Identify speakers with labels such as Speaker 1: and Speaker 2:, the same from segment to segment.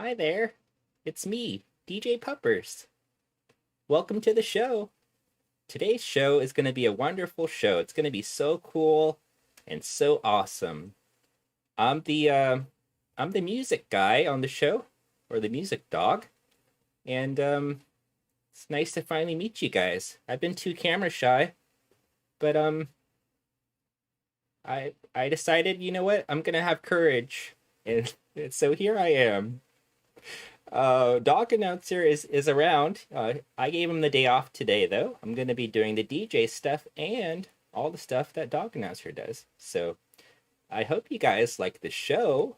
Speaker 1: Hi there, it's me, DJ Puppers. Welcome to the show. Today's show is going to be a wonderful show. It's going to be so cool and so awesome. I'm the uh, I'm the music guy on the show, or the music dog, and it's nice to finally meet you guys. I've been too camera shy, but I decided, you know what, I'm gonna have courage, and so here I am. Dog announcer is around. I gave him the day off today, though. I'm gonna be doing the DJ stuff and all the stuff that dog announcer does. So I hope you guys like the show.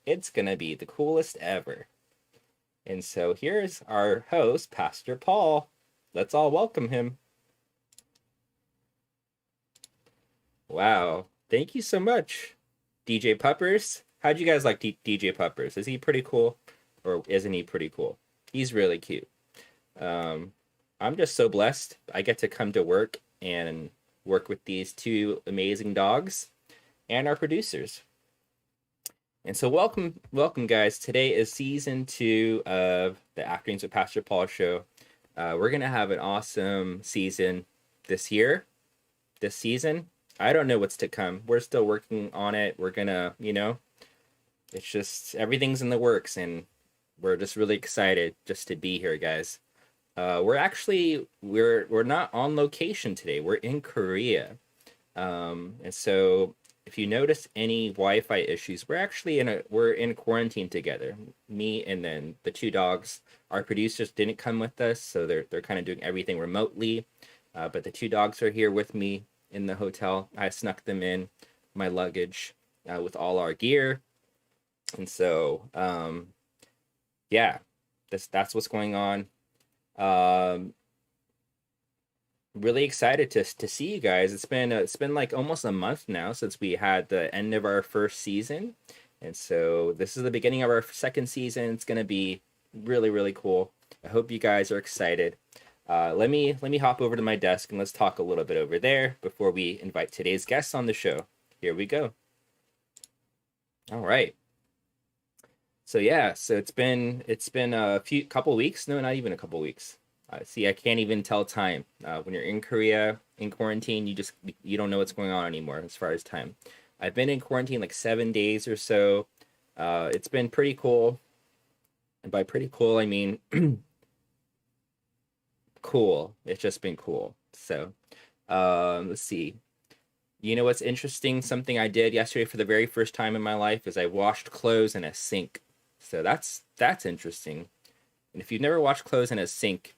Speaker 1: It's gonna be the coolest ever. And so here's our host, Pastor Paul. Let's all welcome him. Wow, thank you so much, DJ Puppers. How'd you guys like DJ Puppers? Is he pretty cool, or isn't he pretty cool? He's really cute. Um, I'm just so blessed. I get to come to work and work with these two amazing dogs and our producers. And so, welcome, guys. Today is season 2 of the Afternoons with Pastor Paul show. We're gonna have an awesome season this year, this season. I don't know what's to come. We're still working on it. We're gonna, it's just everything's in the works, and we're just really excited just to be here, guys. We're not on location today. We're in Korea. And so if you notice any Wi-Fi issues, we're in quarantine together. Me and then the two dogs. Our producers didn't come with us, so they're kind of doing everything remotely. But the two dogs are here with me in the hotel. I snuck them in my luggage with all our gear, and so yeah, that's what's going on. Um, really excited to see you guys. It's been like almost a month now since we had the end of our first season, and so this is the beginning of our second season. It's gonna be really cool. I hope you guys are excited. Let me hop over to my desk and let's talk a little bit over there before we invite today's guests on the show. Here we go. All right. So yeah, so it's been a few couple weeks. No, not even a couple weeks. See, I can't even tell time. When you're in Korea in quarantine, you don't know what's going on anymore as far as time. I've been in quarantine like 7 days or so. It's been pretty cool, and by pretty cool I mean cool. It's just been cool. So, let's see. You know what's interesting? Something I did yesterday for the very first time in my life is I washed clothes in a sink. So that's interesting. And if you've never washed clothes in a sink,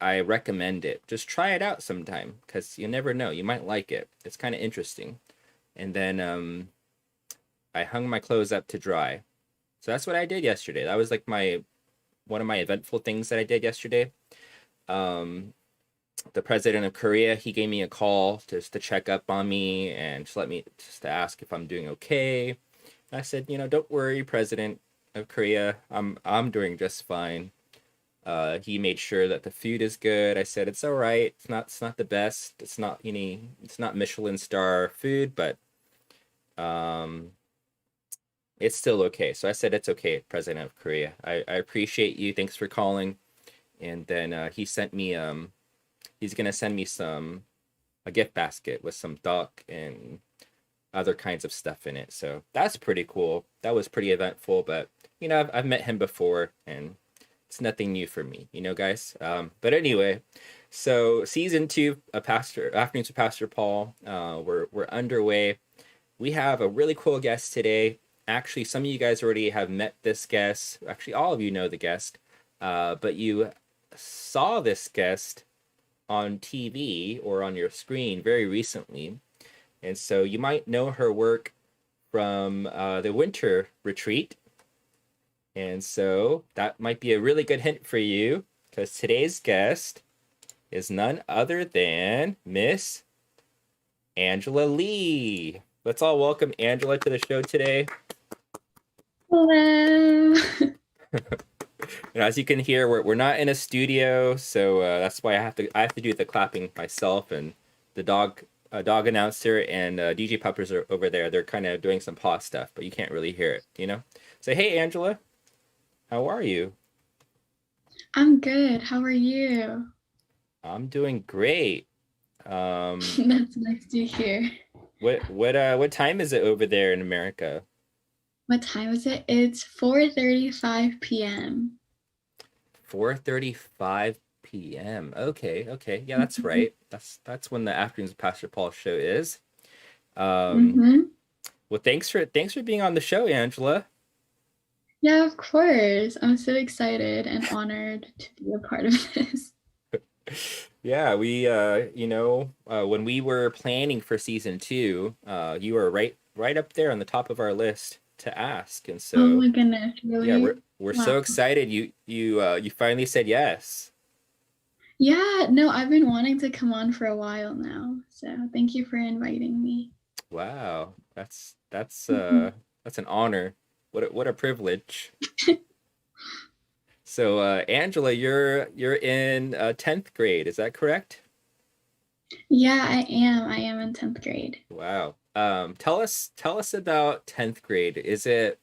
Speaker 1: I recommend it. Just try it out sometime because you never know. You might like it. It's kind of interesting. And then I hung my clothes up to dry. So that's what I did yesterday. That was like my one of my eventful things that I did yesterday. Um, the president of Korea, he gave me a call just to check up on me and just to ask if I'm doing okay. I said, don't worry, President of Korea. I'm doing just fine. He made sure that the food is good. I said it's all right. It's not the best. It's not Michelin star food, but um it's still okay. So I said it's okay, President of Korea. I appreciate you. Thanks for calling. And then he's gonna send me a gift basket with some duck and other kinds of stuff in it. So that's pretty cool. That was pretty eventful, but I've met him before and it's nothing new for me, guys. But anyway, so season 2 of Pastor Afternoons with Pastor Paul, we're underway. We have a really cool guest today. Actually, some of you guys already have met this guest. Actually, all of you know the guest, but you saw this guest on TV or on your screen very recently. And so you might know her work from the winter retreat. And so that might be a really good hint for you because today's guest is none other than Miss Angela Lee. Let's all welcome Angela to the show today.
Speaker 2: Hello.
Speaker 1: And as you can hear, we're not in a studio, so that's why I have to do the clapping myself. And the dog announcer and DJ Puppers are over there. They're kind of doing some paw stuff, but you can't really hear it. Say hey, Angela. How are you?
Speaker 2: I'm good. How are you?
Speaker 1: I'm doing great. Um,
Speaker 2: That's nice to hear.
Speaker 1: what time is it over there in America?
Speaker 2: What time is it? It's 4:35 p.m.
Speaker 1: 4:35 p.m. Okay, okay. Yeah, that's
Speaker 2: Mhm.
Speaker 1: right. That's when the Afternoons with Pastor Paul show is. Um,
Speaker 2: Mhm.
Speaker 1: well, thanks for being on the show, Angela.
Speaker 2: Yeah, of course. I'm so excited and honored to be a part of this.
Speaker 1: Yeah, we when we were planning for season 2, you were right up there on the top of our list to ask. And
Speaker 2: Oh
Speaker 1: so
Speaker 2: my goodness,
Speaker 1: yeah,
Speaker 2: really?
Speaker 1: we're
Speaker 2: Wow.
Speaker 1: so excited you finally said yes.
Speaker 2: Yeah, no, I've been wanting to come on for a while now. So, thank you for inviting me.
Speaker 1: Wow.
Speaker 2: Mhm.
Speaker 1: That's an honor. What a privilege. So Angela, you're in 10th grade, is that correct?
Speaker 2: Yeah, I am. I am in 10th grade.
Speaker 1: Wow. Tell us about 10th grade. Is it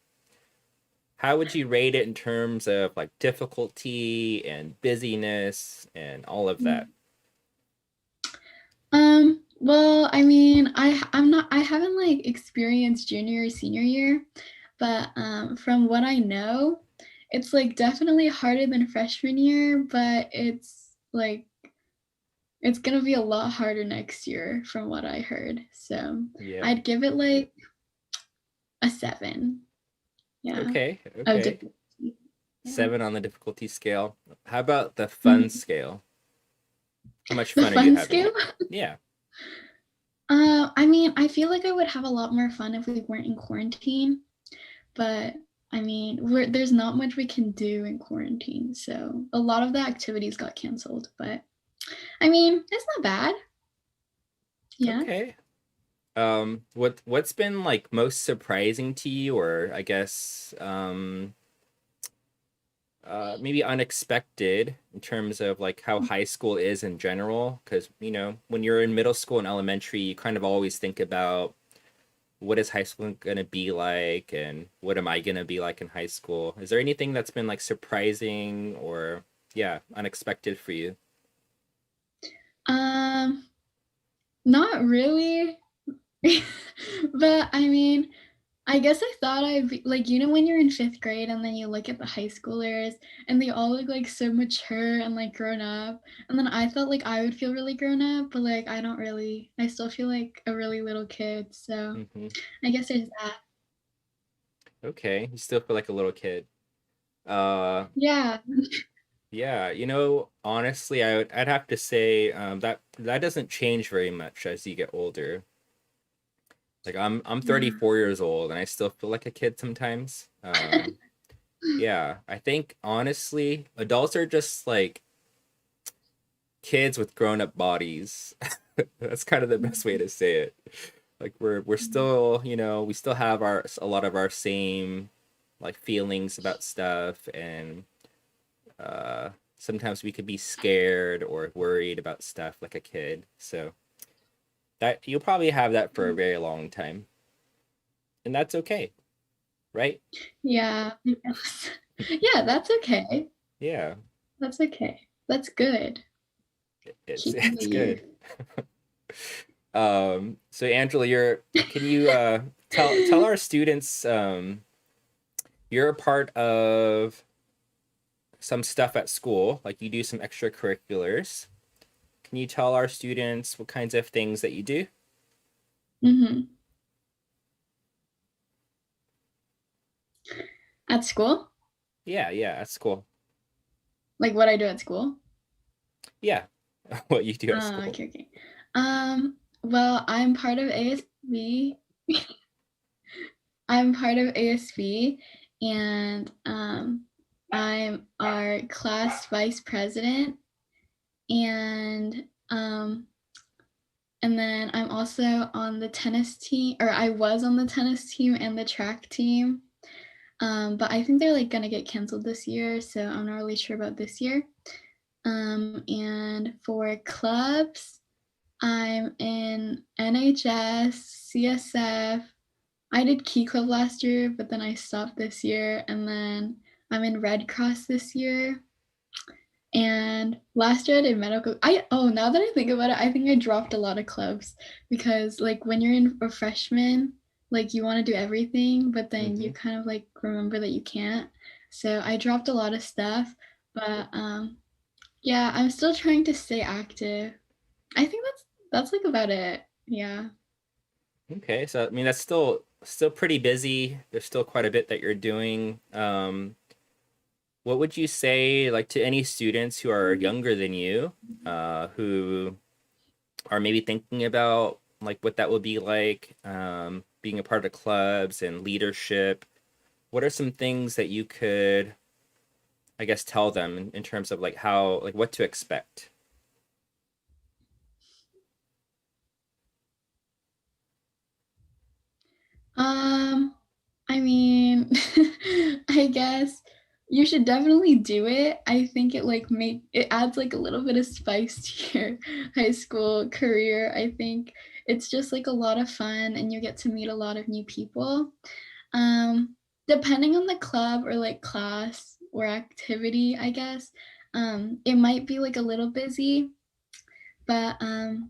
Speaker 1: How would you rate it in terms of like difficulty and busyness and all of that?
Speaker 2: Well, I mean, I haven't like experienced junior or senior year, but from what I know, it's like definitely harder than freshman year, but it's gonna be a lot harder next year from what I heard. So
Speaker 1: Yeah.
Speaker 2: I'd give it like a 7. Yeah.
Speaker 1: Okay.
Speaker 2: Of
Speaker 1: Okay.
Speaker 2: difficulty. Yeah.
Speaker 1: 7 on the difficulty scale. How about the fun
Speaker 2: Mhm.
Speaker 1: scale? How much
Speaker 2: The
Speaker 1: fun are you
Speaker 2: fun
Speaker 1: having?
Speaker 2: scale?
Speaker 1: Yeah.
Speaker 2: I mean, I feel like I would have a lot more fun if we weren't in quarantine. But I mean, there's not much we can do in quarantine, so a lot of the activities got canceled. But I mean, it's not bad. Yeah.
Speaker 1: Okay. What's been like most surprising to you, or I guess maybe unexpected in terms of like how high school is in general? Because when you're in middle school and elementary, you kind of always think about what is high school gonna be like, and what am I gonna be like in high school? Is there anything that's been like surprising or yeah, unexpected for you?
Speaker 2: Um, Not really. But I mean, I guess I thought I'd be like, when you're in 5th grade and then you look at the high schoolers and they all look like so mature and like grown up. And then I thought like I would feel really grown up, but like I don't really, I still feel like a really little kid. So
Speaker 1: Hmm.
Speaker 2: I guess there's that.
Speaker 1: Okay, you still feel like a little kid. Uh,
Speaker 2: Yeah.
Speaker 1: yeah, honestly, I'd have to say that doesn't change very much as you get older. Like I'm
Speaker 2: Yeah.
Speaker 1: 34 years old and I still feel like a kid sometimes. Yeah, I think honestly, adults are just like kids with grown-up bodies. That's kind of the best way to say it. Like we're still, we still have our a lot of our same like feelings about stuff, and uh sometimes we could be scared or worried about stuff like a kid. So that you'll probably have that for a very long time. And that's okay, right?
Speaker 2: Yeah, I guess. Yeah, that's okay.
Speaker 1: Yeah,
Speaker 2: That's okay. That's good.
Speaker 1: it's
Speaker 2: Keeping the
Speaker 1: it's
Speaker 2: youth.
Speaker 1: good. So Angela, can you tell our students you're a part of some stuff at school, like you do some extracurriculars. Can you tell our students what kinds of things that you do?
Speaker 2: Hmm. At school?
Speaker 1: Yeah, yeah, at school.
Speaker 2: Like what I do at school?
Speaker 1: Yeah, what you do at
Speaker 2: Oh,
Speaker 1: school.
Speaker 2: okay, okay. Well, I'm part of ASB. I'm part of ASB, and I'm our class vice president, and and then I'm also on the tennis team, or I was on the tennis team and the track team. But I think they're like gonna get canceled this year, so I'm not really sure about this year. And for clubs, I'm in NHS, CSF. I did Key Club last year, but then I stopped this year. And then I'm in Red Cross this year. And last year I did medical. Now that I think about it, I think I dropped a lot of clubs because like when you're in a freshman, like you want to do everything, but then
Speaker 1: Mm-hmm.
Speaker 2: you kind of like remember that you can't. So I dropped a lot of stuff, but yeah, I'm still trying to stay active. I think that's like about it. Yeah.
Speaker 1: Okay, so I mean that's still pretty busy. There's still quite a bit that you're doing. What would you say like to any students who are younger than you, who are maybe thinking about like what that would be like, being a part of clubs and leadership? What are some things that you could, I guess, tell them in terms of like how like what to expect?
Speaker 2: Um, I mean, I guess you should definitely do it. I think it adds like a little bit of spice to your high school career. I think it's just like a lot of fun and you get to meet a lot of new people. Um, Depending on the club or like class or activity, I guess, it might be like a little busy, but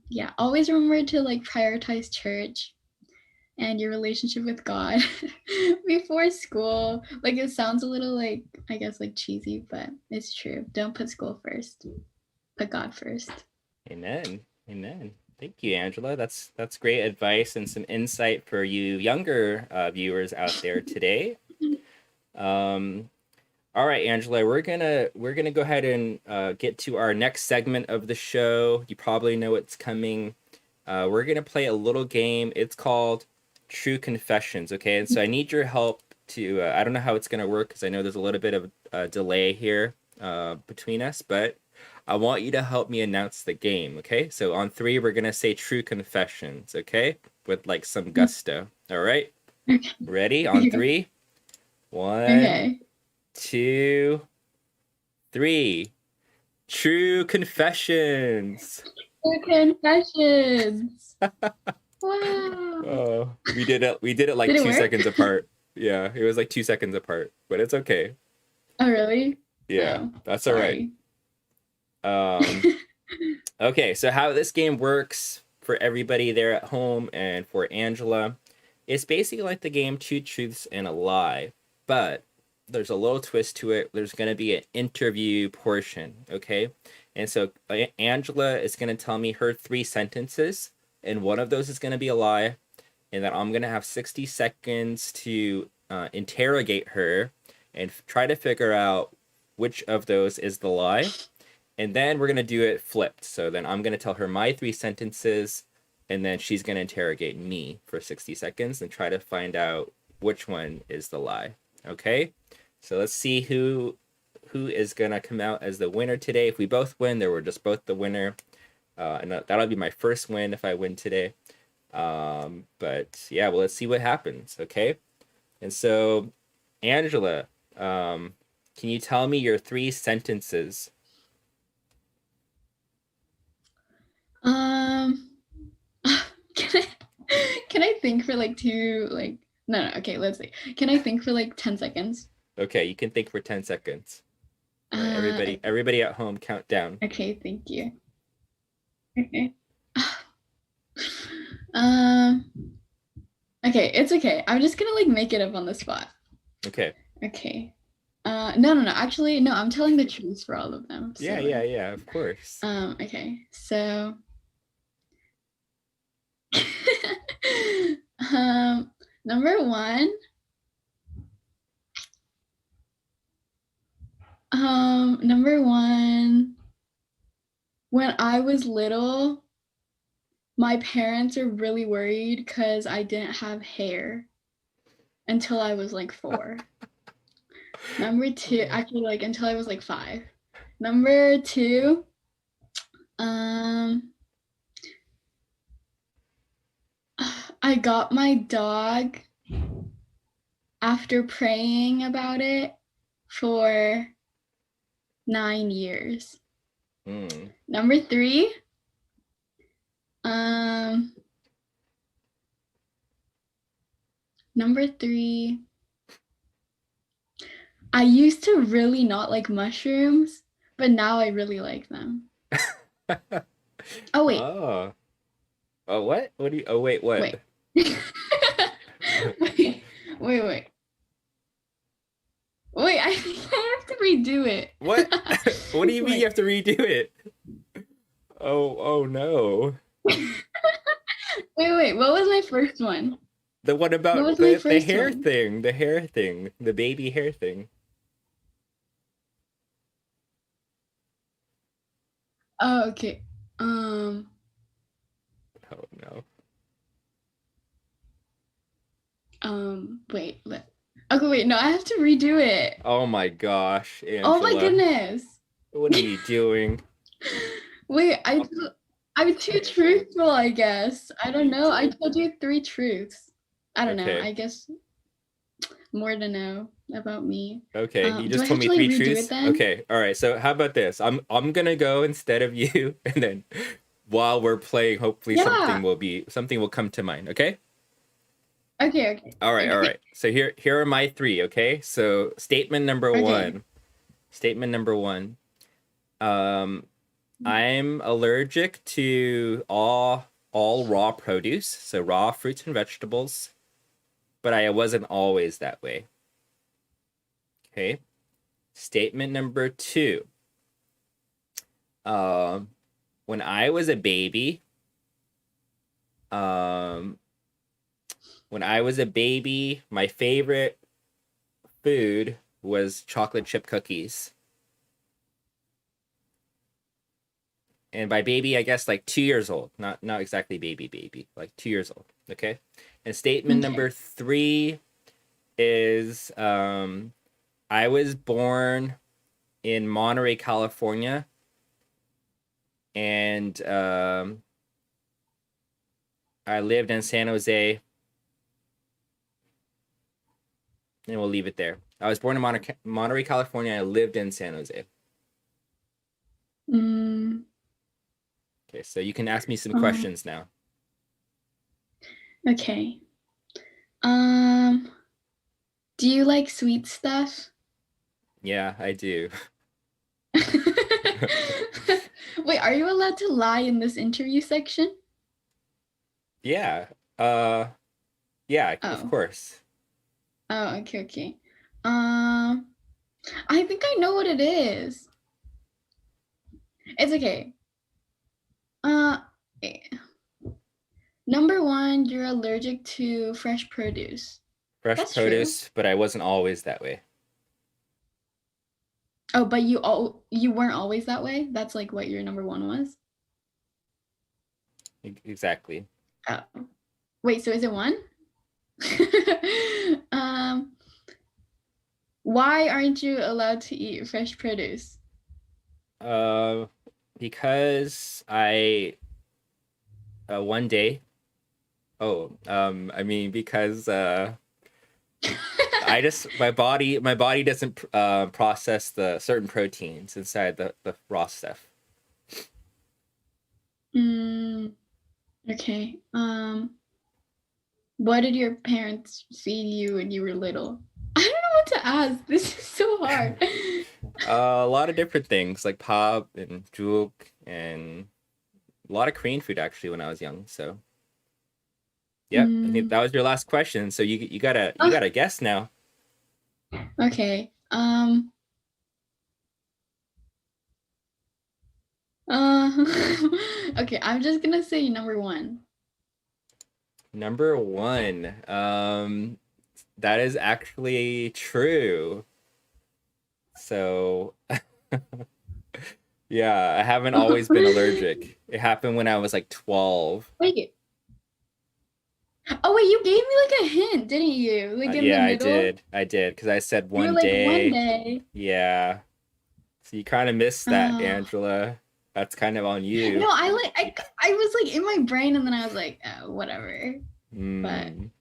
Speaker 2: yeah, always remember to like prioritize church and your relationship with God before school. Like it sounds a little like I guess like cheesy, but it's true. Don't put school first. Put God first.
Speaker 1: Amen. Amen. Thank you, Angela. That's great advice and some insight for you younger viewers out there today. Um, all right, Angela, we're gonna go ahead and get to our next segment of the show. You probably know what's coming. We're gonna play a little game. It's called True Confessions. Okay, and so I need your help to. I don't know how it's gonna work because I know there's a little bit of a delay here between us, but I want you to help me announce the game. Okay, so on three, we're gonna say True Confessions. Okay, with like some gusto. All right, ready? On three. One,
Speaker 2: Okay.
Speaker 1: two, three. True Confessions.
Speaker 2: Your confessions. Wow.
Speaker 1: Oh, we did it. We did it like
Speaker 2: Did it
Speaker 1: 2 seconds
Speaker 2: work?
Speaker 1: apart. Yeah, it was like 2 seconds apart, but it's okay.
Speaker 2: Oh really?
Speaker 1: Yeah,
Speaker 2: Oh,
Speaker 1: that's all right.
Speaker 2: sorry.
Speaker 1: Um, okay, so how this game works for everybody there at home and for Angela, it's basically like the game Two Truths and a Lie, but there's a little twist to it. There's going to be an interview portion, okay? And so Angela is going to tell me her three sentences, and one of those is going to be a lie, and then I'm going to have 60 seconds to interrogate her and try to figure out which of those is the lie. And then we're going to do it flipped. So then I'm going to tell her my three sentences, and then she's going to interrogate me for 60 seconds and try to find out which one is the lie. Okay? So let's see who is going to come out as the winner today. If we both win, then we're just both the winner. And that'll be my first win if I win today. But yeah, well, let's see what happens. Okay? And so, Angela, can you tell me your three sentences?
Speaker 2: Um can can I think for like two like no, okay, let's see. Can I think for like 10 seconds?
Speaker 1: Okay, you can think for 10 seconds. All right,
Speaker 2: Uh
Speaker 1: everybody at home, count down.
Speaker 2: okay, thank you. Okay. Um okay, it's okay. I'm just gonna like make it up on the spot.
Speaker 1: Okay.
Speaker 2: Okay. No. Actually, no, I'm telling the truth for all of them. So like
Speaker 1: Yeah, of course.
Speaker 2: okay. So um number 1, number 1, when I was little, my parents are really worried cuz I didn't have hair until I was like 4. Number 2, actually like until I was like 5. Number 2, um I got my dog after praying about it for 9 years.
Speaker 1: Hmm.
Speaker 2: Number 3, um number 3, I used to really not like mushrooms, but now I really like them. Oh wait,
Speaker 1: Oh. Oh, what? What do you? Oh, wait, what?
Speaker 2: wait. Wait, wait. Wait, I think I have to redo it.
Speaker 1: What? What do you mean you
Speaker 2: Wait.
Speaker 1: have to redo it? Oh no.
Speaker 2: Wait, what was my first one?
Speaker 1: The one
Speaker 2: What
Speaker 1: about
Speaker 2: was my
Speaker 1: the
Speaker 2: first
Speaker 1: hair
Speaker 2: one?
Speaker 1: thing, the hair thing, the baby hair thing.
Speaker 2: Oh, okay. Um,
Speaker 1: Oh no.
Speaker 2: wait, okay, wait, no, I have to redo it.
Speaker 1: Oh my gosh,
Speaker 2: Oh my
Speaker 1: Angela.
Speaker 2: goodness.
Speaker 1: What are you doing?
Speaker 2: Wait, I'm too truthful, I guess. I don't know. I told you three truths. I don't know.
Speaker 1: Okay.
Speaker 2: I guess more to know about me.
Speaker 1: Okay, you
Speaker 2: Do I
Speaker 1: just told
Speaker 2: have
Speaker 1: me
Speaker 2: to like
Speaker 1: three
Speaker 2: redo it
Speaker 1: truths.
Speaker 2: then?
Speaker 1: Okay, all right. So how about this? I'm gonna go instead of you, and then while we're playing, hopefully
Speaker 2: Yeah.
Speaker 1: something will come to mind. Okay.
Speaker 2: Okay.
Speaker 1: All
Speaker 2: Okay.
Speaker 1: right. So here are my three. Okay. So statement number
Speaker 2: Okay.
Speaker 1: one. Statement number one. Um, I'm allergic to all raw produce, so raw fruits and vegetables, but I wasn't always that way. Okay. Statement number two. Um, when I was a baby, um, my favorite food was chocolate chip cookies. And by baby, I guess like 2 years old, not exactly baby, like 2 years old. Okay. And statement
Speaker 2: Okay.
Speaker 1: number three is I was born in Monterey, California, and I lived in San Jose, and we'll leave it there. I was born in Monterey, California. I lived in San Jose.
Speaker 2: Mm,
Speaker 1: Okay, so you can ask me some
Speaker 2: um,
Speaker 1: questions now.
Speaker 2: okay. Um, do you like sweet stuff?
Speaker 1: Yeah, I do.
Speaker 2: Wait, are you allowed to lie in this interview section?
Speaker 1: Yeah. Uh, yeah, of
Speaker 2: Oh.
Speaker 1: course.
Speaker 2: Oh, okay. Um, I think I know what it is. It's okay. Uh, eh, number one, you're allergic to fresh produce.
Speaker 1: Fresh
Speaker 2: That's true.
Speaker 1: produce, but I wasn't always that way.
Speaker 2: Oh, but you weren't always that way? That's like what your number one was?
Speaker 1: Exactly.
Speaker 2: Oh. Wait, so is it one? um, why aren't you allowed to eat fresh produce?
Speaker 1: Uh, because I one day. Oh, I mean because I just my body doesn't process the certain proteins inside the raw stuff.
Speaker 2: Mm, okay. What did your parents feed you when you were little? I don't know what to ask. This is so hard.
Speaker 1: A lot of different things like pop and juke and a lot of Korean food actually when I was young. So yeah, I think
Speaker 2: Mm,
Speaker 1: that was your last question. So you
Speaker 2: oh,
Speaker 1: gotta guess now.
Speaker 2: okay. Okay, I'm just gonna say number one.
Speaker 1: Number one. That is actually true. So yeah, I haven't always been allergic. It happened when I was like 12.
Speaker 2: Wait. Oh wait, you gave me like a hint, didn't you? Like in the
Speaker 1: Yeah, I
Speaker 2: middle.
Speaker 1: did. I did because I said
Speaker 2: You were
Speaker 1: one
Speaker 2: like one
Speaker 1: day.
Speaker 2: day.
Speaker 1: Yeah. So you kind of missed that,
Speaker 2: Oh.
Speaker 1: Angela. That's kind of on
Speaker 2: No,
Speaker 1: you.
Speaker 2: I was like in my brain and then I was like, oh, whatever. But
Speaker 1: Hmm.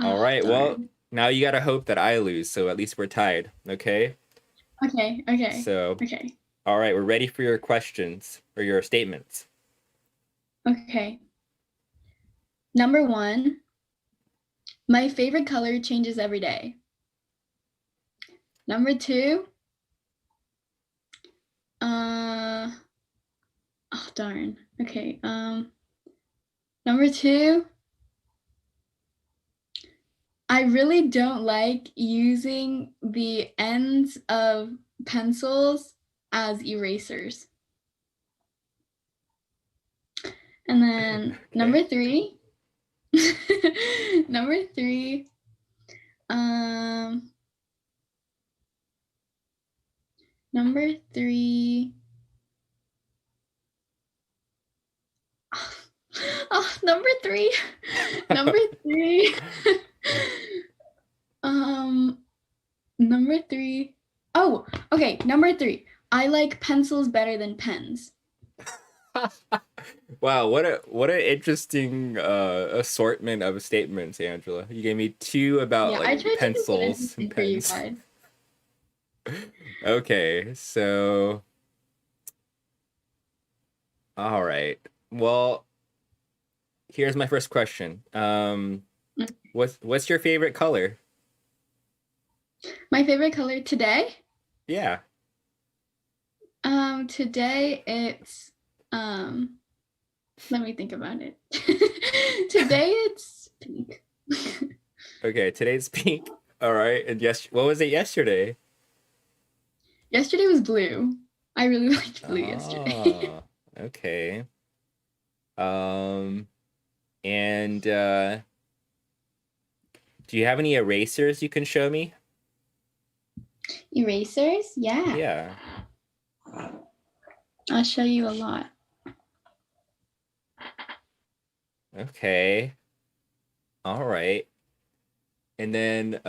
Speaker 1: All
Speaker 2: oh
Speaker 1: right. Well,
Speaker 2: darn.
Speaker 1: now you gotta hope that I lose, so at least we're tied. Okay. So,
Speaker 2: Okay.
Speaker 1: all right, we're ready for your questions or your statements.
Speaker 2: Okay. Number one, my favorite color changes every day. Number two, uh, oh darn. Okay. Number two, I really don't like using the ends of pencils as erasers. And then
Speaker 1: Okay.
Speaker 2: number three, number three, um, number three, oh, number three, number three, um, number three. Oh, okay, number three. I like pencils better than pens.
Speaker 1: Wow, what an interesting assortment of statements, Angela. You gave me two about
Speaker 2: Yeah, I
Speaker 1: like
Speaker 2: tried to make it
Speaker 1: pencils and
Speaker 2: interesting for you
Speaker 1: pens.
Speaker 2: guys.
Speaker 1: Okay, so all right. Well, here's my first question. What's your favorite color?
Speaker 2: My favorite color today?
Speaker 1: Yeah.
Speaker 2: Today it's let me think about it. Today it's pink.
Speaker 1: Okay, today's pink. All right. And yes, what was it yesterday?
Speaker 2: Yesterday was blue. I really liked blue yesterday.
Speaker 1: Oh, okay. Um, and do you have any erasers you can show me?
Speaker 2: Erasers? Yeah.
Speaker 1: Yeah.
Speaker 2: I'll show you a lot.
Speaker 1: Okay. All right. And then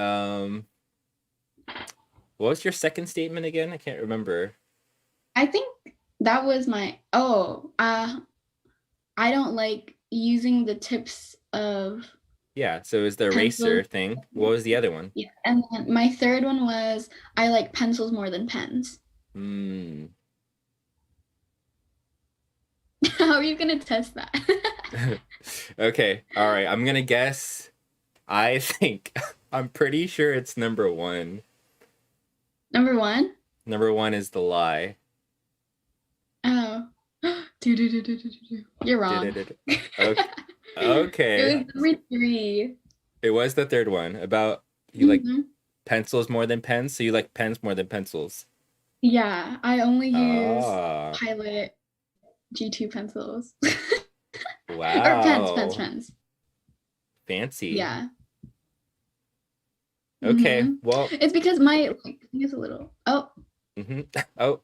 Speaker 1: what was your second statement again? I can't remember.
Speaker 2: I think that was my I don't like using the tips of
Speaker 1: Yeah, so it was the eraser
Speaker 2: pencils.
Speaker 1: thing. What was the other one?
Speaker 2: Yeah. And then my third one was I like pencils more than pens.
Speaker 1: Hmm.
Speaker 2: How are you gonna test that?
Speaker 1: Okay. All right. I'm gonna guess. I think I'm pretty sure it's number one.
Speaker 2: Number one?
Speaker 1: Number one is the lie.
Speaker 2: Oh. You're wrong.
Speaker 1: Did it? Okay.
Speaker 2: It
Speaker 1: Okay.
Speaker 2: was number three.
Speaker 1: It was the third one about you like
Speaker 2: Mhm.
Speaker 1: pencils more than pens, so you like pens more than pencils.
Speaker 2: Yeah, I only use
Speaker 1: Ah,
Speaker 2: Pilot G2 pencils. Or pens,
Speaker 1: wow.
Speaker 2: pens.
Speaker 1: Fancy.
Speaker 2: Yeah.
Speaker 1: Okay. Well,
Speaker 2: It's because my like thing is a little. Oh,
Speaker 1: oh,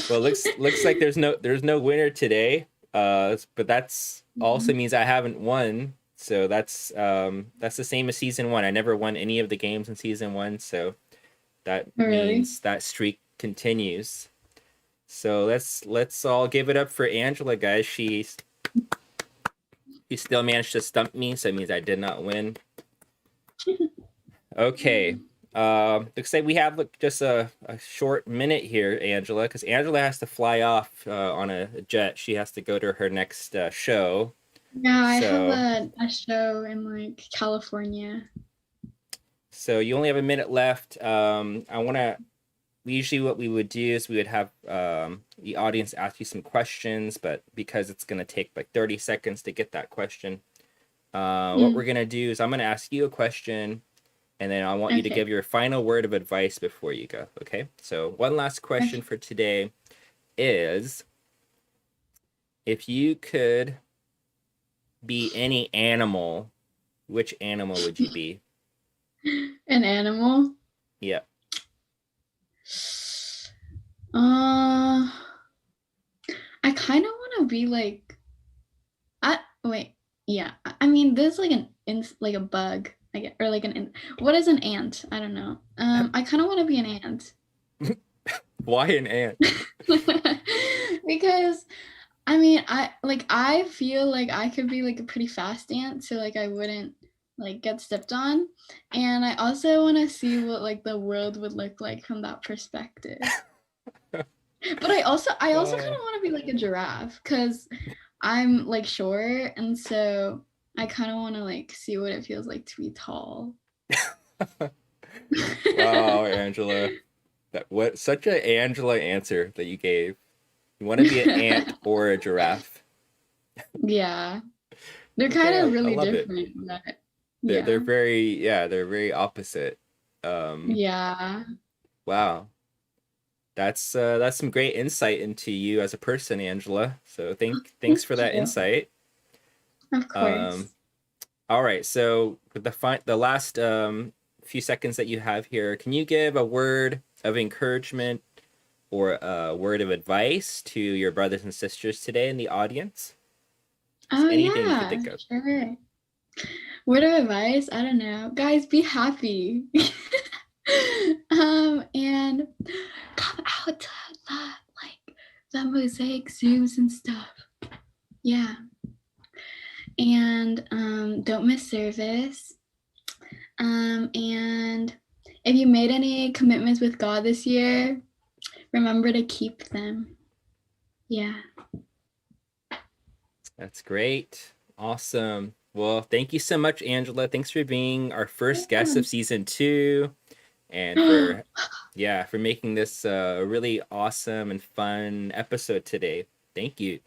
Speaker 1: well, looks like there's no winner today. But that's also
Speaker 2: mhm.
Speaker 1: means I haven't won. So that's the same as season one. I never won any of the games in season one, so that
Speaker 2: Oh, really?
Speaker 1: means that streak continues. So let's all give it up for Angela, guys. She still managed to stump me, so it means I did not win. Okay. Looks like we have just a short minute here, Angela, because Angela has to fly off on a jet. She has to go to her next show.
Speaker 2: Yeah, I have
Speaker 1: So,
Speaker 2: a show in like California.
Speaker 1: so you only have a minute left. I want to. Usually, what we would do is we would have the audience ask you some questions, but because it's going to take like 30 seconds to get that question, what we're
Speaker 2: Mm,
Speaker 1: going to do is I'm going to ask you a question, and then I want you to
Speaker 2: okay.
Speaker 1: give your final word of advice before you go. Okay. So, one last question
Speaker 2: Okay.
Speaker 1: for today is if you could be any animal, which animal would you be?
Speaker 2: An animal.
Speaker 1: Yeah.
Speaker 2: Uh, I kind of want to be like I wait. Yeah, I mean, there's like like a bug, I get, or like what is an ant? I don't know. I kind of want to be an ant
Speaker 1: Why an ant?
Speaker 2: because I mean, I feel like I could be like a pretty fast ant, so like I wouldn't like get stepped on, and I also want to see what like the world would look like from that perspective. But I also kind
Speaker 1: Uh,
Speaker 2: of want to be like a giraffe because I'm like short, and so I kind of want to like see what it feels like to be tall.
Speaker 1: Wow, Angela. That what such a Angela answer that you gave. You want to be an ant or a giraffe?
Speaker 2: Yeah, they're kind
Speaker 1: Okay,
Speaker 2: of
Speaker 1: I
Speaker 2: really
Speaker 1: love it.
Speaker 2: different, but
Speaker 1: They're
Speaker 2: yeah.
Speaker 1: very yeah, they're very opposite. Um,
Speaker 2: Yeah.
Speaker 1: wow. That's some great insight into you as a person, Angela. So thanks
Speaker 2: Thank
Speaker 1: for that
Speaker 2: you.
Speaker 1: insight.
Speaker 2: Of
Speaker 1: Um,
Speaker 2: course.
Speaker 1: all right, so with the last few seconds that you have here, can you give a word of encouragement or a word of advice to your brothers and sisters today in the audience? Just
Speaker 2: Oh
Speaker 1: anything you could
Speaker 2: yeah,
Speaker 1: think of.
Speaker 2: sure. Word of advice? I don't know. Guys, be happy. And come out to the like the mosaic zooms and stuff. Yeah. And don't miss service. And if you made any commitments with God this year, remember to keep them. Yeah.
Speaker 1: That's great. Awesome. Well, thank you so much, Angela. Thanks for being our first guest of season 2 and
Speaker 2: Yeah.
Speaker 1: for yeah, for making this a really awesome and fun episode today. Thank you.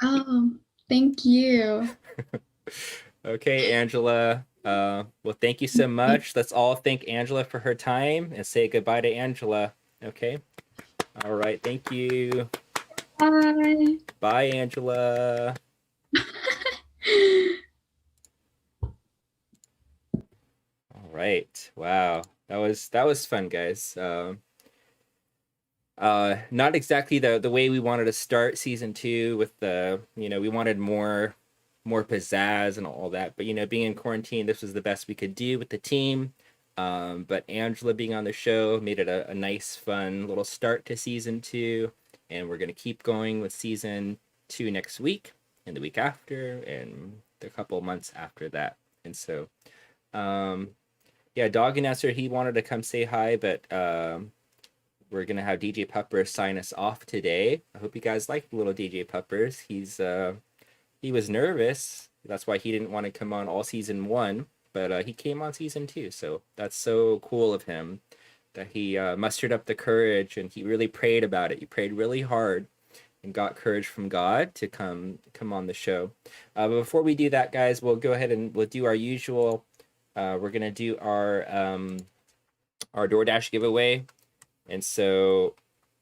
Speaker 2: Oh, thank you.
Speaker 1: Okay, Angela. Well, thank you so much. Let's all thank Angela for her time and say goodbye to Angela. Okay. All right. Thank you.
Speaker 2: Bye.
Speaker 1: Bye, Angela. All right. Wow. That was fun, guys. Not exactly the way we wanted to start season 2 with the, we wanted more pizzazz and all that, but being in quarantine, this was the best we could do with the team. But Angela being on the show made it a nice fun little start to season 2, and we're going to keep going with season 2 next week and the week after and the couple months after that. And so um yeah, Dog and Esser, he wanted to come say hi, but we're gonna have DJ Pupper sign us off today. I hope you guys like little DJ Puppers. He was nervous. That's why he didn't want to come on all season 1, but he came on season 2. So that's so cool of him that he mustered up the courage and he really prayed about it. He prayed really hard and got courage from God to come on the show. But before we do that, guys, we'll go ahead and we'll do our usual. We're gonna do our DoorDash giveaway. And so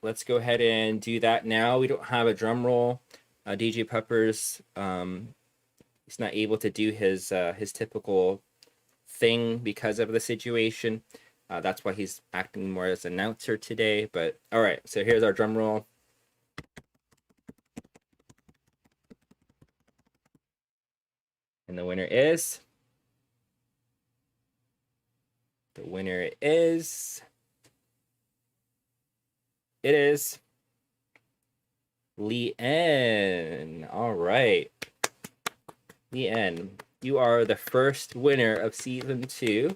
Speaker 1: let's go ahead and do that now. We don't have a drum roll. DJ Peppers, he's not able to do his typical thing because of the situation. That's why he's acting more as an announcer today. But all right, so here's our drum roll. And the winner is. The winner is. It is Leanne. All right. Leanne, you are the first winner of season 2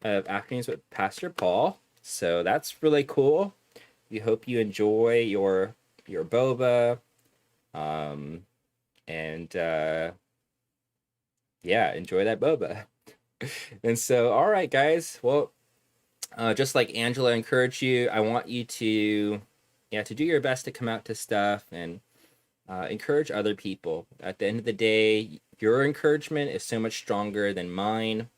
Speaker 1: of Afternoons with Pastor Paul. So that's really cool. We hope you enjoy your boba. And yeah, enjoy that boba. And so, all right, guys. Well, just like Angela encouraged you, I want you to, yeah, to do your best to come out to stuff and encourage other people. At the end of the day, your encouragement is so much stronger than mine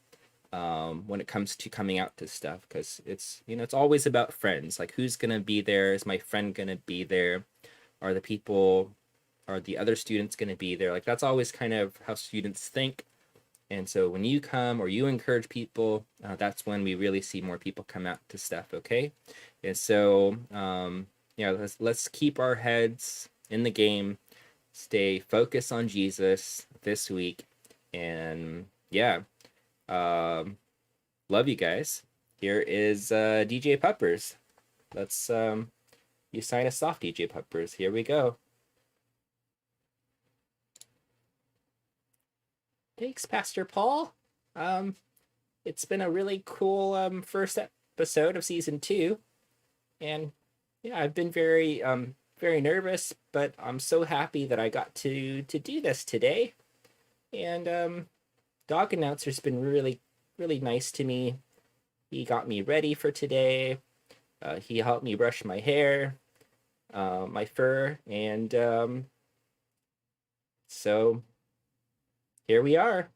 Speaker 1: when it comes to coming out to stuff, because it's always about friends. Like, who's gonna be there? Is my friend gonna be there? Are the people, are the other students gonna be there? Like, that's always kind of how students think. And so when you come or you encourage people, that's when we really see more people come out to stuff. Okay. And so yeah, let's keep our heads in the game, stay focused on Jesus this week, and yeah, um, love you guys. Here is DJ Peppers. Let's you sign us off, DJ Peppers. Here we go. Thanks, Pastor Paul. Um, it's been a really cool first episode of season 2, and yeah, I've been very nervous, but I'm so happy that I got to do this today. And Dog Announcer's been really nice to me. He got me ready for today. He helped me brush my hair, my fur, and so here we are.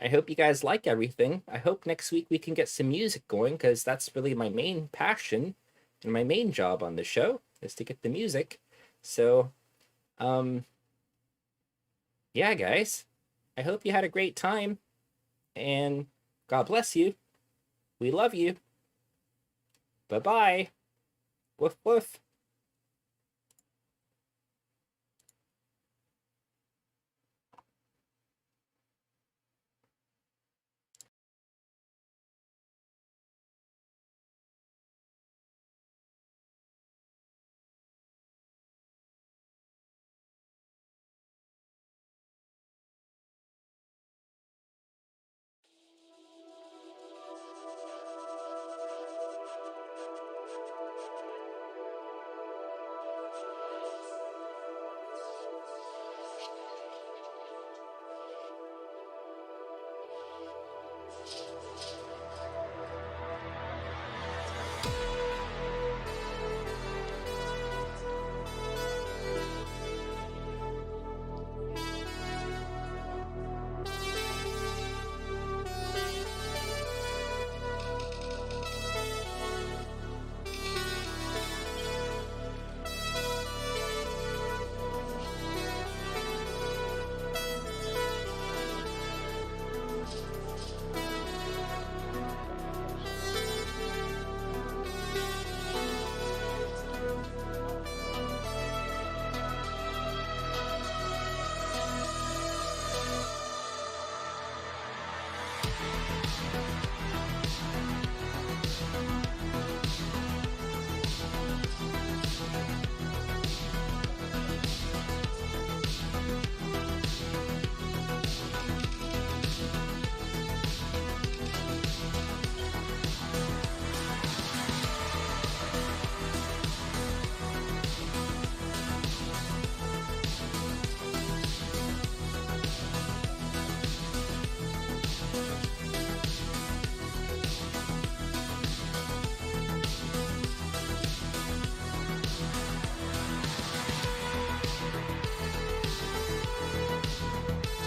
Speaker 1: I hope you guys like everything. I hope next week we can get some music going, because that's really my main passion and my main job on the show is to get the music. So, yeah, guys, I hope you had a great time, and God bless you. We love you. Bye bye. Woof woof.